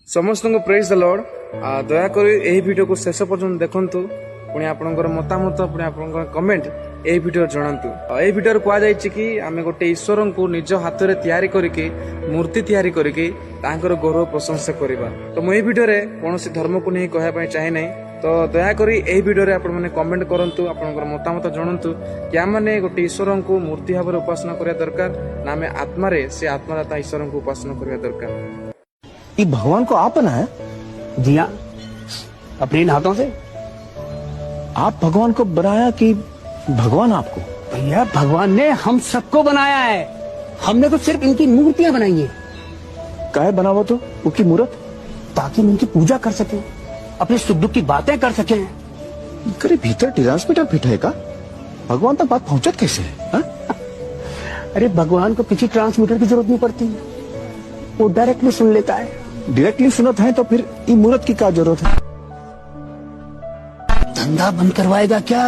समस्त को praise the Lord. दयाकोरी यही वीडियो को शेष पर्यंत देखंतु पुणी आपनकर मतामत पुणी आपनकर कमेंट यही वीडियो जणांतु। यही वीडियो कुआ जायछि कि आमे गोटे ईश्वर को निज हाथ रे तैयारी करके मूर्ति तैयारी करके तांकर गौरव प्रशंसा करबा। तो मैं वीडियो रे कोनोसी धर्म को नहीं कहया पई चाहे नै। तो दयाकोरी यही वीडियो रे आपण माने कमेंट करंतु आपनकर मतामत जणांतु कि आम माने गोटे ईश्वर को मूर्ति भाव रे उपासना करिया दरकार ना आमे आत्मा रे से आत्मादाता ईश्वर को उपासना करिया दरकार। ये भगवान को आप बनाया? जी हाँ, अपने इन हाथों से। आप भगवान को बनाया कि भगवान आपको? भैया भगवान ने हम सबको बनाया है, हमने तो सिर्फ इनकी मूर्तियां बनाई हैं। काहे बनावा तो उनकी मूर्त? ताकि हम इनकी पूजा कर सकें, अपने सुख दुख की बातें कर सकें। करे भीतर ट्रांसमीटर फिट है का? भगवान तक बात पहुंचत कैसे है हा? अरे भगवान को किसी ट्रांसमीटर की जरूरत नहीं पड़ती, वो डायरेक्टली सुन लेता है। डायरेक्टली सुनत है तो फिर ये मूर्त की क्या जरूरत है? धंधा बंद करवाएगा क्या?